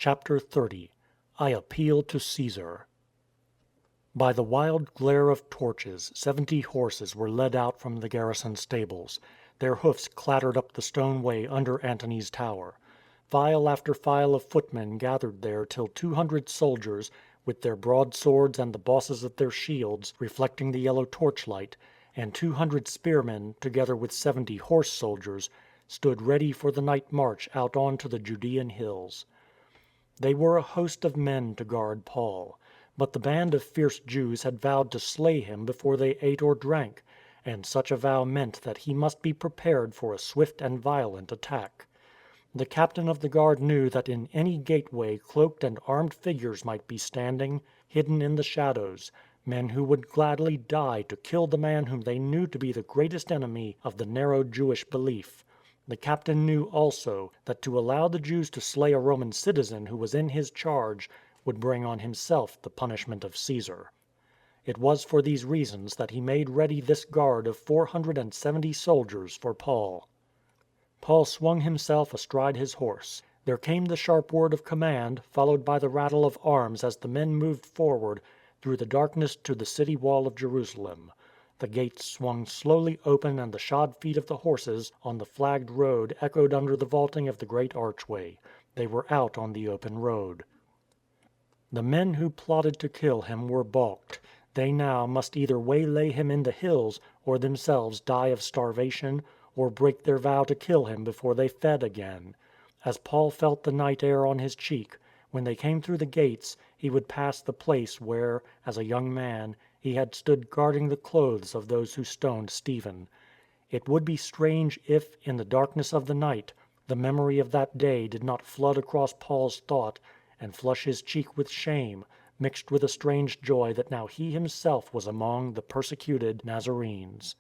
Chapter 30. I appeal to Caesar. By the wild glare of torches 70 horses were led out from the garrison stables. Their hoofs clattered up the stone way under Antony's tower. File after file of footmen gathered there till 200 soldiers, with their broadswords and the bosses of their shields reflecting the yellow torchlight, and 200 spearmen, together with 70 horse soldiers, stood ready for the night march out on to the Judean hills. They were a host of men to guard Paul. But the band of fierce Jews had vowed to slay him before they ate or drank, and such a vow meant that he must be prepared for a swift and violent attack. The captain of the guard knew that in any gateway cloaked and armed figures might be standing, hidden in the shadows, men who would gladly die to kill the man whom they knew to be the greatest enemy of the narrow Jewish belief. The captain knew also that to allow the Jews to slay a Roman citizen who was in his charge would bring on himself the punishment of Caesar. It was for these reasons that he made ready this guard of 470 soldiers for Paul. Paul swung himself astride his horse. There came the sharp word of command, followed by the rattle of arms as the men moved forward through the darkness to the city wall of Jerusalem. The gates swung slowly open and the shod feet of the horses on the flagged road echoed under the vaulting of the great archway. They were out on the open road. The men who plotted to kill him were balked. They now must either waylay him in the hills, or themselves die of starvation, or break their vow to kill him before they fed again. As Paul felt the night air on his cheek, when they came through the gates, he would pass the place where, as a young man, he had stood guarding the clothes of those who stoned Stephen. It would be strange if, in the darkness of the night, the memory of that day did not flood across Paul's thought and flush his cheek with shame, mixed with a strange joy that now he himself was among the persecuted Nazarenes.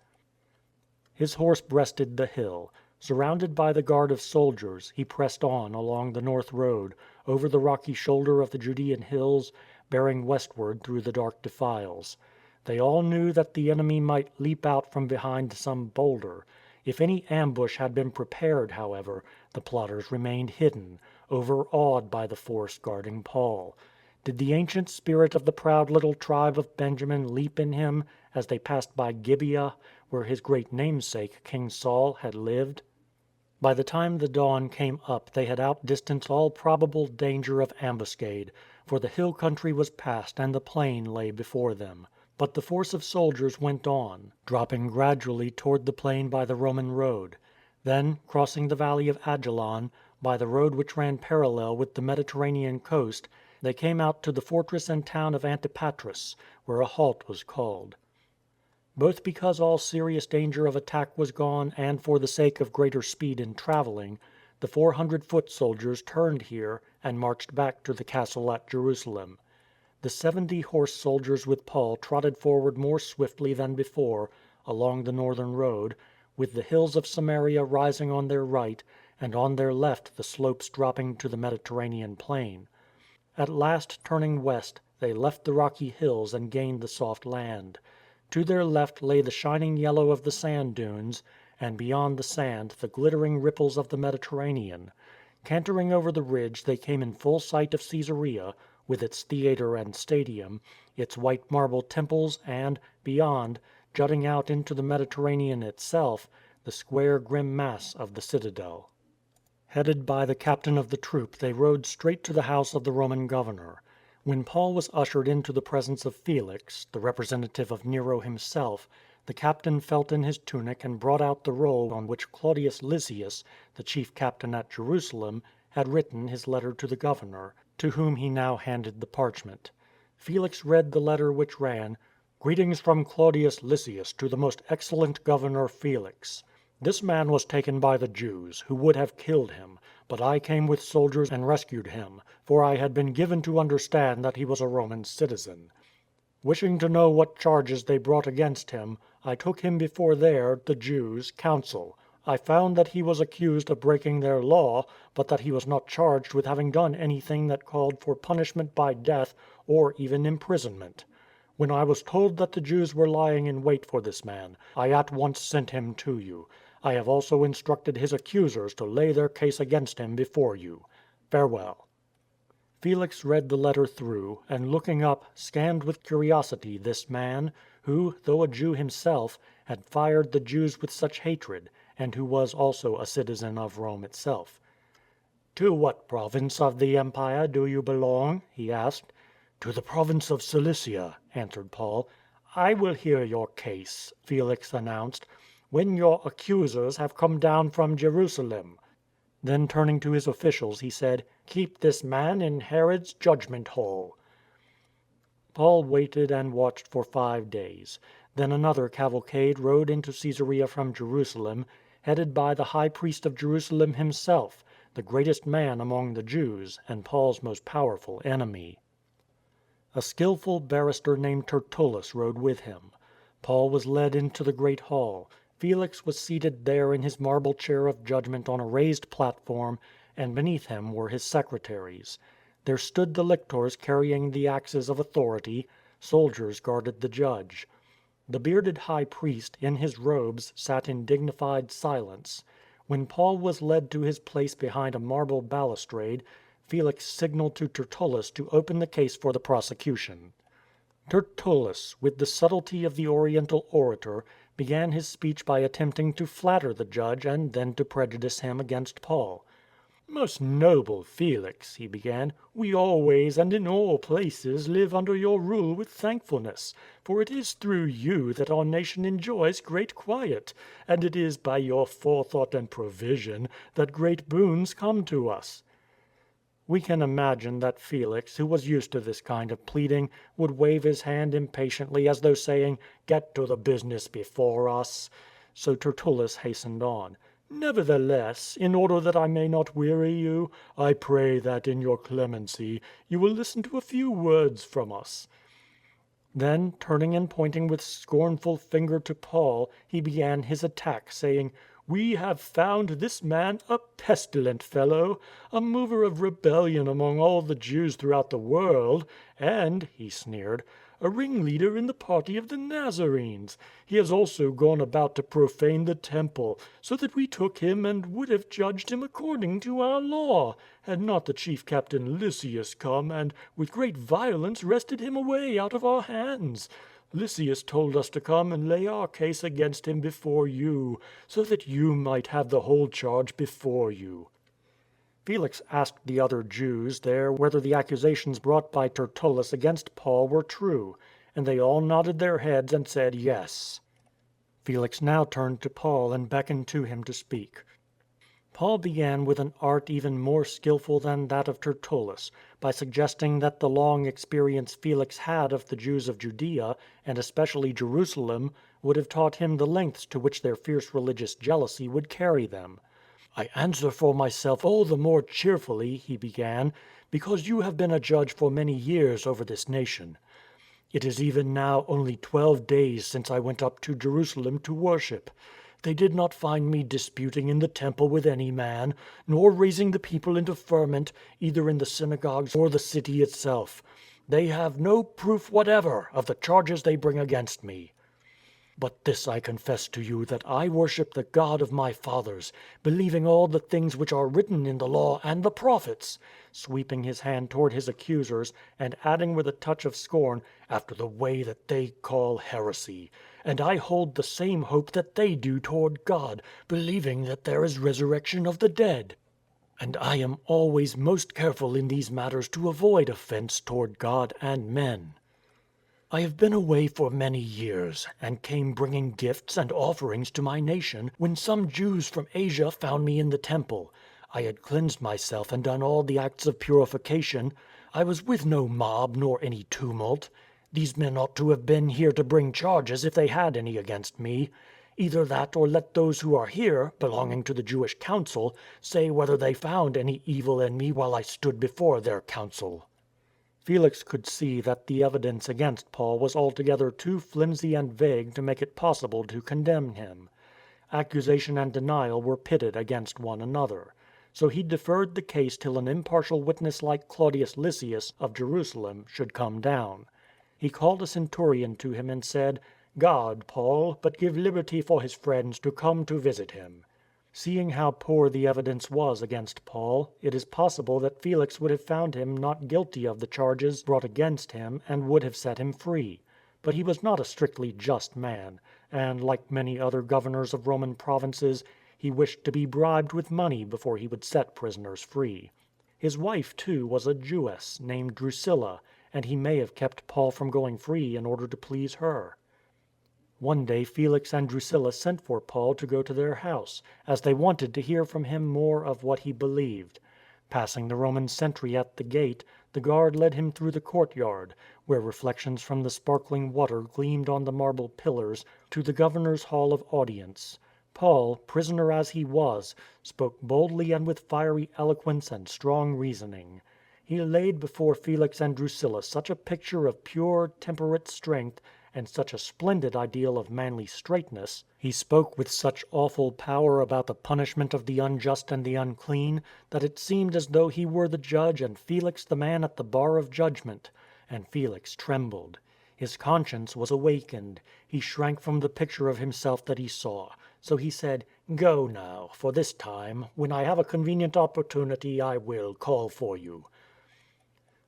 His horse breasted the hill. Surrounded by the guard of soldiers, he pressed on along the north road, over the rocky shoulder of the Judean hills, bearing westward through the dark defiles. They all knew that the enemy might leap out from behind some boulder. If any ambush had been prepared, however, the plotters remained hidden, overawed by the force guarding Paul. Did the ancient spirit of the proud little tribe of Benjamin leap in him as they passed by Gibeah, where his great namesake, King Saul, had lived? By the time the dawn came up they had outdistanced all probable danger of ambuscade, for the hill country was past and the plain lay before them. But the force of soldiers went on, dropping gradually toward the plain by the Roman road. Then, crossing the valley of Ajalon, by the road which ran parallel with the Mediterranean coast, they came out to the fortress and town of Antipatris, where a halt was called. Both because all serious danger of attack was gone and for the sake of greater speed in travelling, the 400 foot soldiers turned here and marched back to the castle at Jerusalem. The 70 horse soldiers with Paul trotted forward more swiftly than before along the northern road, with the hills of Samaria rising on their right and on their left the slopes dropping to the Mediterranean plain. At last, turning west, they left the rocky hills and gained the soft land. To their left lay the shining yellow of the sand dunes, and beyond the sand the glittering ripples of the Mediterranean. Cantering over the ridge they came in full sight of Caesarea, with its theatre and stadium, its white marble temples and, beyond, jutting out into the Mediterranean itself, the square grim mass of the citadel. Headed by the captain of the troop they rode straight to the house of the Roman governor. When Paul was ushered into the presence of Felix, the representative of Nero himself, the captain felt in his tunic and brought out the roll on which Claudius Lysias, the chief captain at Jerusalem, had written his letter to the governor, to whom he now handed the parchment. Felix read the letter, which ran, "Greetings from Claudius Lysias to the most excellent governor Felix. This man was taken by the Jews, who would have killed him, but I came with soldiers and rescued him, for I had been given to understand that he was a Roman citizen. Wishing to know what charges they brought against him, I took him before their, the Jews, council. I found that he was accused of breaking their law, but that he was not charged with having done anything that called for punishment by death or even imprisonment. When I was told that the Jews were lying in wait for this man, I at once sent him to you. I have also instructed his accusers to lay their case against him before you. Farewell." Felix read the letter through, and looking up, scanned with curiosity this man, who, though a Jew himself, had fired the Jews with such hatred, and who was also a citizen of Rome itself. "To what province of the empire do you belong?" he asked. "To the province of Cilicia," answered Paul. "I will hear your case," Felix announced, "when your accusers have come down from Jerusalem." Then turning to his officials he said, "Keep this man in Herod's judgment hall." Paul waited and watched for 5 days. Then another cavalcade rode into Caesarea from Jerusalem, headed by the high priest of Jerusalem himself, the greatest man among the Jews and Paul's most powerful enemy. A skillful barrister named Tertullus rode with him. Paul was led into the great hall. Felix was seated there in his marble chair of judgment on a raised platform, and beneath him were his secretaries. There stood the lictors carrying the axes of authority. Soldiers guarded the judge. The bearded high priest, in his robes, sat in dignified silence. When Paul was led to his place behind a marble balustrade, Felix signalled to Tertullus to open the case for the prosecution. Tertullus, with the subtlety of the Oriental orator, began his speech by attempting to flatter the judge and then to prejudice him against Paul. "Most noble Felix," he began, "we always and in all places live under your rule with thankfulness, for it is through you that our nation enjoys great quiet, and it is by your forethought and provision that great boons come to us." We can imagine that Felix, who was used to this kind of pleading, would wave his hand impatiently as though saying, "Get to the business before us." So Tertullus hastened on. "Nevertheless, in order that I may not weary you, I pray that in your clemency you will listen to a few words from us." Then, turning and pointing with scornful finger to Paul, he began his attack, saying, "We have found this man a pestilent fellow, a mover of rebellion among all the Jews throughout the world, and," he sneered, "a ringleader in the party of the Nazarenes. He has also gone about to profane the temple, so that we took him and would have judged him according to our law, had not the chief captain Lysias come and, with great violence, wrested him away out of our hands. Lysias told us to come and lay our case against him before you, so that you might have the whole charge before you." Felix asked the other Jews there whether the accusations brought by Tertullus against Paul were true, and they all nodded their heads and said yes. Felix now turned to Paul and beckoned to him to speak. Paul began with an art even more skillful than that of Tertullus, by suggesting that the long experience Felix had of the Jews of Judea, and especially Jerusalem, would have taught him the lengths to which their fierce religious jealousy would carry them. "I answer for myself all the more cheerfully," he began, "because you have been a judge for many years over this nation. It is even now only 12 days since I went up to Jerusalem to worship. They did not find me disputing in the temple with any man, nor raising the people into ferment, either in the synagogues or the city itself. They have no proof whatever of the charges they bring against me. But this I confess to you, that I worship the God of my fathers, believing all the things which are written in the law and the prophets," sweeping his hand toward his accusers, and adding with a touch of scorn, "after the way that they call heresy. And I hold the same hope that they do toward God, believing that there is resurrection of the dead. And I am always most careful in these matters to avoid offense toward God and men. I have been away for many years, and came bringing gifts and offerings to my nation, when some Jews from Asia found me in the temple. I had cleansed myself and done all the acts of purification. I was with no mob nor any tumult. These men ought to have been here to bring charges if they had any against me. Either that, or let those who are here, belonging to the Jewish council, say whether they found any evil in me while I stood before their council." Felix could see that the evidence against Paul was altogether too flimsy and vague to make it possible to condemn him. Accusation and denial were pitted against one another. So he deferred the case till an impartial witness like Claudius Lysias of Jerusalem should come down. He called a centurion to him and said, "Guard Paul, but give liberty for his friends to come to visit him." Seeing how poor the evidence was against Paul, it is possible that Felix would have found him not guilty of the charges brought against him and would have set him free. But he was not a strictly just man, and, like many other governors of Roman provinces, he wished to be bribed with money before he would set prisoners free. His wife, too, was a Jewess named Drusilla, and he may have kept Paul from going free in order to please her. One day Felix and Drusilla sent for Paul to go to their house, as they wanted to hear from him more of what he believed. Passing the Roman sentry at the gate, the guard led him through the courtyard, where reflections from the sparkling water gleamed on the marble pillars, to the governor's hall of audience. Paul, prisoner as he was, spoke boldly and with fiery eloquence and strong reasoning. He laid before Felix and Drusilla such a picture of pure, temperate strength, and such a splendid ideal of manly straightness, he spoke with such awful power about the punishment of the unjust and the unclean, that it seemed as though he were the judge and Felix the man at the bar of judgment. And Felix trembled. His conscience was awakened. He shrank from the picture of himself that he saw. So he said, "Go now, for this time. When I have a convenient opportunity I will call for you."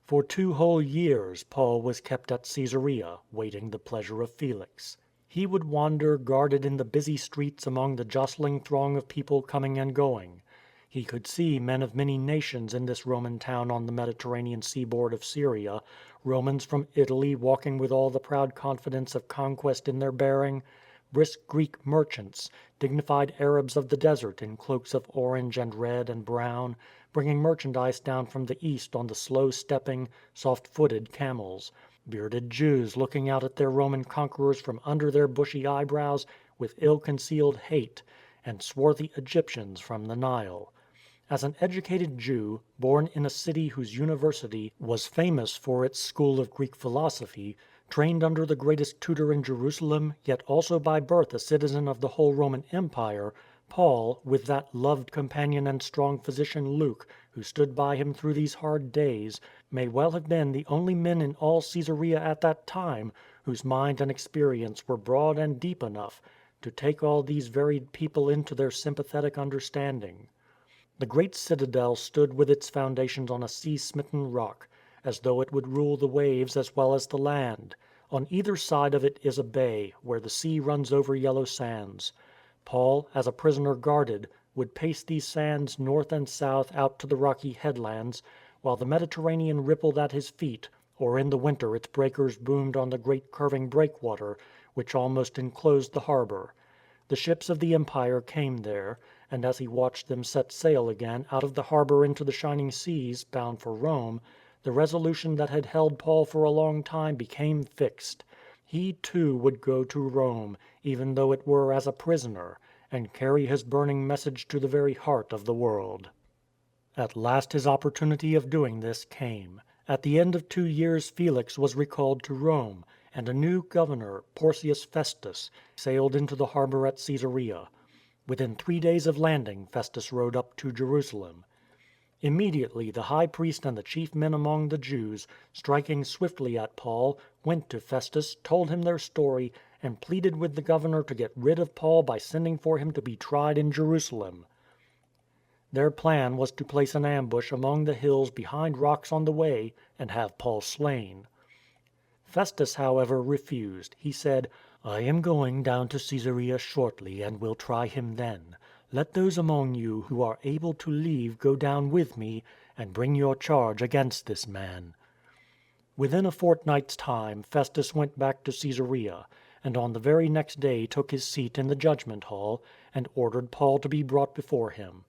For 2 whole years Paul was kept at Caesarea, waiting the pleasure of Felix. He would wander guarded in the busy streets among the jostling throng of people coming and going. He could see men of many nations in this Roman town on the Mediterranean seaboard of Syria, Romans from Italy walking with all the proud confidence of conquest in their bearing, brisk Greek merchants, dignified Arabs of the desert in cloaks of orange and red and brown, bringing merchandise down from the east on the slow-stepping, soft-footed camels, bearded Jews looking out at their Roman conquerors from under their bushy eyebrows with ill-concealed hate, and swarthy Egyptians from the Nile. As an educated Jew, born in a city whose university was famous for its school of Greek philosophy, trained under the greatest tutor in Jerusalem, yet also by birth a citizen of the whole Roman Empire, Paul, with that loved companion and strong physician Luke, who stood by him through these hard days, may well have been the only men in all Caesarea at that time whose mind and experience were broad and deep enough to take all these varied people into their sympathetic understanding. The great citadel stood with its foundations on a sea-smitten rock, as though it would rule the waves as well as the land. On either side of it is a bay, where the sea runs over yellow sands. Paul, as a prisoner guarded, would pace these sands north and south out to the rocky headlands, while the Mediterranean rippled at his feet, or in the winter its breakers boomed on the great curving breakwater, which almost enclosed the harbour. The ships of the empire came there, and as he watched them set sail again out of the harbour into the shining seas, bound for Rome, the resolution that had held Paul for a long time became fixed. He too would go to Rome, even though it were as a prisoner, and carry his burning message to the very heart of the world. At last his opportunity of doing this came. At the end of 2 years Felix was recalled to Rome, and a new governor, Porcius Festus, sailed into the harbour at Caesarea. Within 3 days of landing Festus rode up to Jerusalem. Immediately the high priest and the chief men among the Jews, striking swiftly at Paul, went to Festus, told him their story, and pleaded with the governor to get rid of Paul by sending for him to be tried in Jerusalem. Their plan was to place an ambush among the hills behind rocks on the way and have Paul slain. Festus, however, refused. He said, "I am going down to Caesarea shortly and will try him then. Let those among you who are able to leave go down with me and bring your charge against this man." Within a fortnight's time Festus went back to Caesarea, and on the very next day took his seat in the judgment hall, and ordered Paul to be brought before him.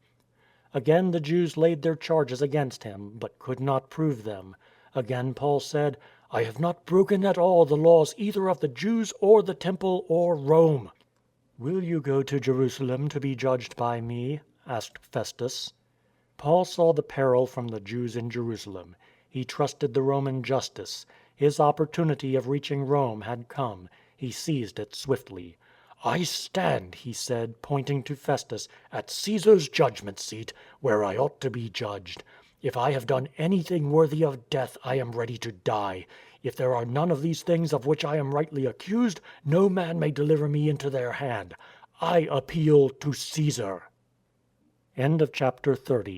Again the Jews laid their charges against him, but could not prove them. Again Paul said, "I have not broken at all the laws either of the Jews or the temple or Rome." "Will you go to Jerusalem to be judged by me?" asked Festus. Paul saw the peril from the Jews in Jerusalem. He trusted the Roman justice. His opportunity of reaching Rome had come. He seized it swiftly. "I stand," he said, pointing to Festus, "at Caesar's judgment seat, where I ought to be judged. If I have done anything worthy of death, I am ready to die. If there are none of these things of which I am rightly accused, no man may deliver me into their hand. I appeal to Caesar." End of chapter 30.